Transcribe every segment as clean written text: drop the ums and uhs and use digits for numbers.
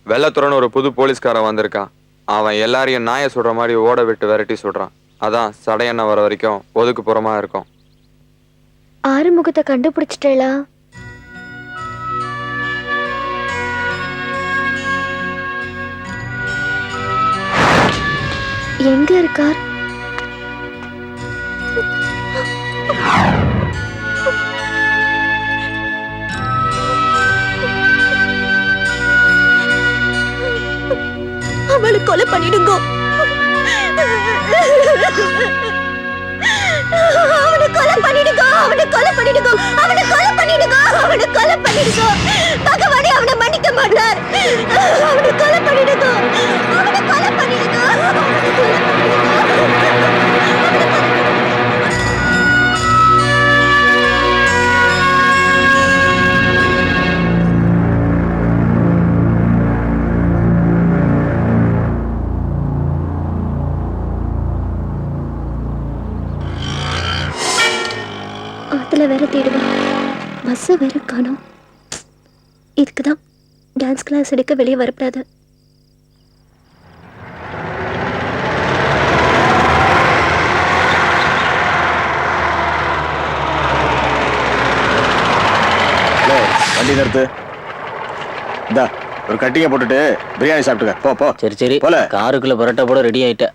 வெள்ளத்துறன்னு ஒரு புது போலீஸ்காரன் வந்திருக்கான். அவன் எல்லாரையும் நாயை சுடுற மாதிரி ஓட விட்டு விரட்டி சுடுறான். அதான் சடையண்ண வர வரைக்கும் ஒதுக்குப்புறமா இருக்கும். ஆறுமுகத்தை கண்டுபிடிச்சிட்டேளா? எங்க இருக்கார்? அவளை கொலை பண்ணிடுங்க. அவனை கொலை பண்ணிடுங்க. அவனை கொலை பண்ணிடுங்க. அவனை கொலை பண்ணிடுங்க. அவனை கொலை பண்ணிடுங்க. பகவானே அவனை மன்னிக்க மாட்டார். அவனை கொலை பண்ணிடுங்க. அவனை கொலை பண்ணிடுங்க. ஆத்துல வேற தேடுவேன். பஸ்ஸை வேற காணோம். இதுக்குதான் டான்ஸ் கிளாஸ் எடுக்க வெளியே வரப்படாது. வண்டி நிறுத்து. இந்தா ஒரு கட்டிங்க போட்டுட்டு பிரியாணி சாப்பிட்டுக்க. போ போ. சரி சரி போல. காருக்குள்ள பரோட்டா போட ரெடி ஆயிட்ட.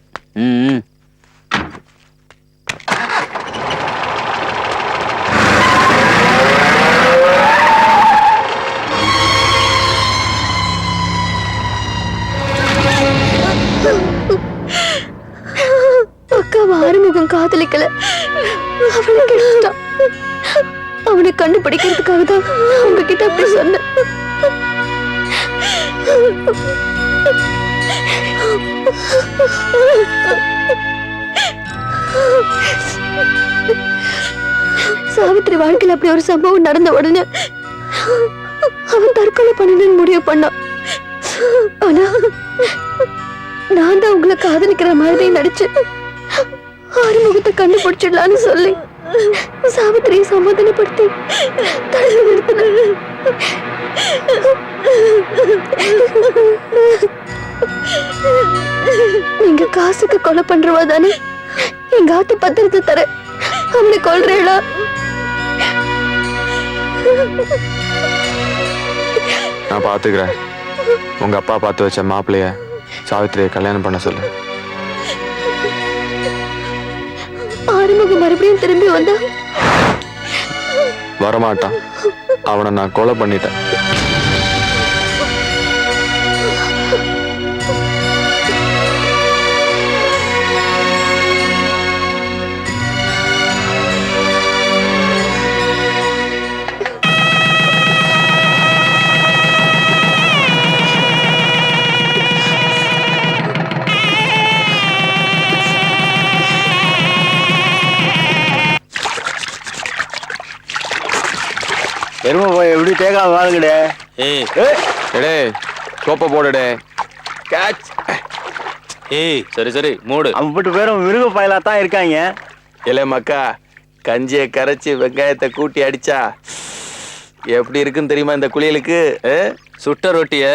அக்காவை ஆறுமுகம் காதலிக்கல. அவனுக்கு இஷ்டம். அவனை கண்டுபிடிக்கிறதுக்காக தான் உங்ககிட்ட அப்படி சொன்னேன். சாவித்திரி வாழ்க்கையில் அப்படி ஒரு சம்பவம் நடந்த உடனே அவன் தற்கொலை பண்ணணும்னு முடிவு பண்ணான். ஆனா நான் தான் உங்களை காதலிக்கிற மாதிரி நடிச்சு ஆறுமுகத்தை கண்டுபிடிச்சிடலான்னு சொல்லி சாவித்திரியை சமாதானப்படுத்தி தடுத்து நிறுத்தினேன். நீங்க காசுக்கு கொலை பண்றவா தானே? எங்க ஆத்து பத்திரத்தை தர அவனை கொல்றேளா? நான் பாத்துக்கிறேன். உங்க அப்பா பார்த்து வச்ச மாப்பிள்ளைய சாவித்திரியை கல்யாணம் பண்ண சொல்லு. ஆறுமுகம் மறுபடியும் திரும்பி வந்தா வரமாட்டான். அவனை நான் கொலை பண்ணிட்டேன். எருமை போய் எப்படி தேங்காய் வாங்குடே. ஏய் சோப்பை போடுடே. கேட்ச். ஏய் சரி சரி மூடு. அவங்கப்பட்டு பேரும் மிருக பயலா தான் இருக்காங்க. இல்லை மக்கா, கஞ்சியை கரைச்சி வெங்காயத்தை கூட்டி அடிச்சா எப்படி இருக்குன்னு தெரியுமா இந்த குளியலுக்கு? சுட்ட ரொட்டிய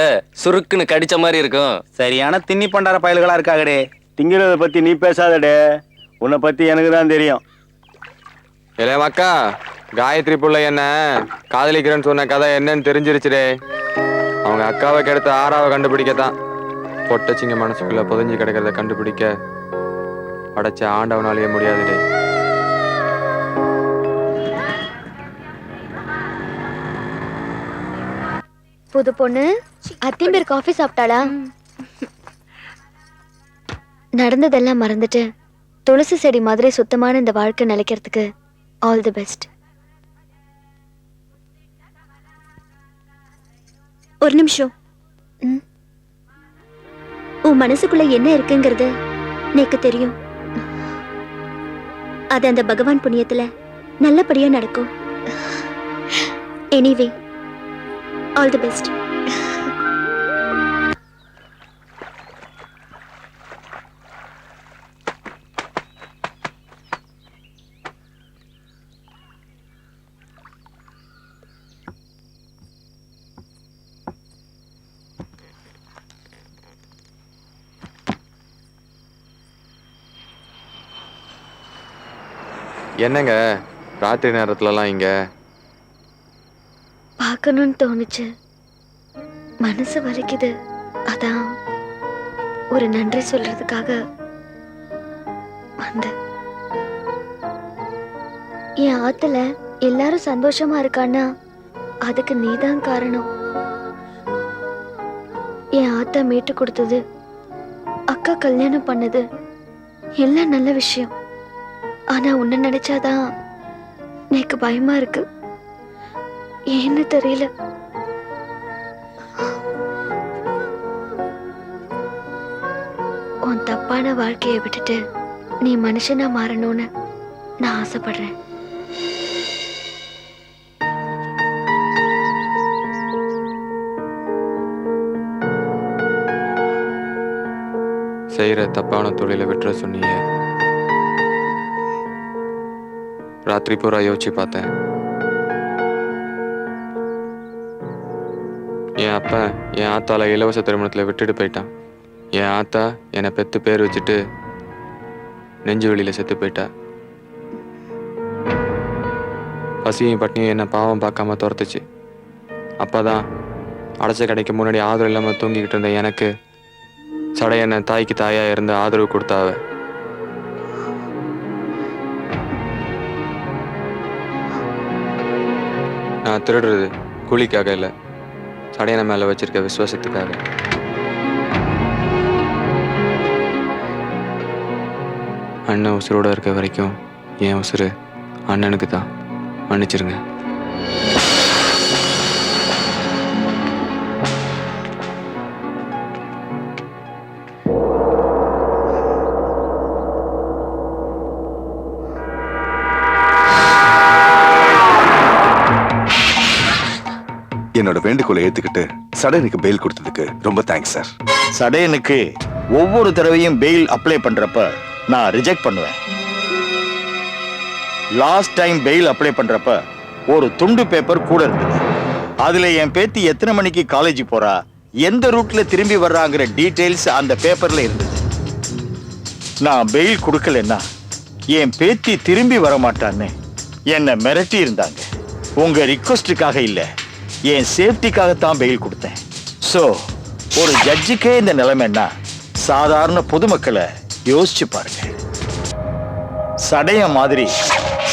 சுருக்குன்னு கடிச்ச மாதிரி இருக்கும். சரியான தின்னி பண்டார பயல்களா இருக்காங்கடே. திங்கிறத பத்தி நீ பேசாதடே. உன்னை பத்தி எனக்கு தான் தெரியும். இல்லை மக்கா, காயத்ரி புள்ள என்ன காதலிக்கிறேன்னு சொன்ன கதை என்னன்னு தெரிஞ்சிருச்சுடே. அவங்க அக்காவை கெடுத்த ஆறாவை கண்டுபிடிக்கத்தான். பொட்டச்சிங்க மனசுக்குள்ள புதஞ்சு கிடக்கிறத கண்டுபிடிக்க படைச்ச ஆண்டவனாலேயே முடியாதுடே. புது பொண்ணு அத்திம்பேர் காஃபி சாப்பிட்டாளா? நடந்ததெல்லாம் மறந்துட்டு துளசி செடி மாதிரி சுத்தமான இந்த வாழ்க்கை நிலைக்கிறதுக்கு ஆல் தி பெஸ்ட். ஒரு நிமிஷம். உன் மனசுக்குள்ள என்ன இருக்குங்கிறது எனக்கு தெரியும். அது அந்த பகவான் புண்ணியத்துல நல்லபடியா நடக்கும். Anyway all the best. என்னங்க ராத்திரி நேரத்துலலாம் இங்க? பார்க்கணும்னு தோணுச்சு, மனசு வலிக்குது, அதான் ஒரு நன்றி சொல்றதுக்காக வந்தேன். என் ஆத்துல எல்லாரும் சந்தோஷமா இருக்கான்னா அதுக்கு நீதான் காரணம். என் ஆத்தா மீட்டு கொடுத்தது, அக்கா கல்யாணம் பண்ணது எல்லாம் நல்ல விஷயம். ஆனா உன்னை நினைச்சாதான் எனக்கு பயமா இருக்கு. ஏன்னு தெரியல. உன் தப்பான வாழ்க்கையை விட்டுட்டு நீ மனுஷனா மாறணும்னு நான் ஆசைப்படுறேன். செய்யற தப்பான தொழிலை விட்டுற சொன்னீங்க. ராத்திரி பூரா யோசிச்சு பார்த்தேன். என் அப்பா என் ஆத்தால இலவச திருமணத்தில் விட்டுட்டு போயிட்டான். என் ஆத்தா என்னை பெத்து பேர் வச்சுட்டு நெஞ்சு வெளியில செத்து போயிட்டா. பசியும் பட்னியும் என்னை பாவம் பார்க்காம துரத்துச்சு. அப்பதான் அடைச்ச கடைக்கு முன்னாடி ஆதரவு இல்லாமல் தூங்கிக்கிட்டு இருந்த எனக்கு சடையண்ண தாய்க்கு தாயா இருந்து ஆதரவு கொடுத்தாவ. நான் திருடுறது கூலிக்காக இல்லை, சடையண்ண மேல வச்சிருக்க விசுவாசத்துக்காக. அண்ணன் உசுரோட இருக்க வரைக்கும் என் உசுறு அண்ணனுக்கு தான். மன்னிச்சிருங்க. என்னோட வேண்டுகோளை ஏத்துக்கிட்டு சடையனுக்கு பெயில் கொடுத்ததுக்கு ரொம்ப தேங்க்ஸ் சார். சடையனுக்கு ஒவ்வொரு தடவையும் பெயில் அப்ளை பண்றப்ப நான் ரிஜெக்ட் பண்ணுவேன். லாஸ்ட் டைம் பெயில் அப்ளை பண்றப்ப ஒரு துண்டு பேப்பர் கூட இருந்தது. அதுல என் பேத்தி எத்தனை மணிக்கு காலேஜ் போறா, எந்த ரூட்ல திரும்பி வர்றாங்கிற டீடைல்ஸ் அந்த பேப்பர்ல இருந்தது. நான் பெயில் கொடுக்கலன்னா என் பேத்தி திரும்பி வர மாட்டான்னு என்னை மிரட்டி இருந்தாங்க. உங்க ரிக்வஸ்டுக்காக இல்ல, என் சேஃப்டிக்காகத்தான் பெயில் கொடுத்தேன். ஸோ ஒரு ஜட்ஜுக்கே இந்த நிலைமைன்னா சாதாரண பொதுமக்களை யோசிச்சு பாருங்க. சடைய மாதிரி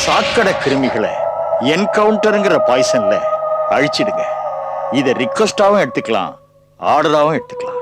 சாக்கடை கிருமிகளை என்கவுண்டருங்கிற பாய்சன்ல அழிச்சிடுங்க. இதை ரிக்வஸ்டாவும் எடுத்துக்கலாம், ஆர்டராகவும் எடுத்துக்கலாம்.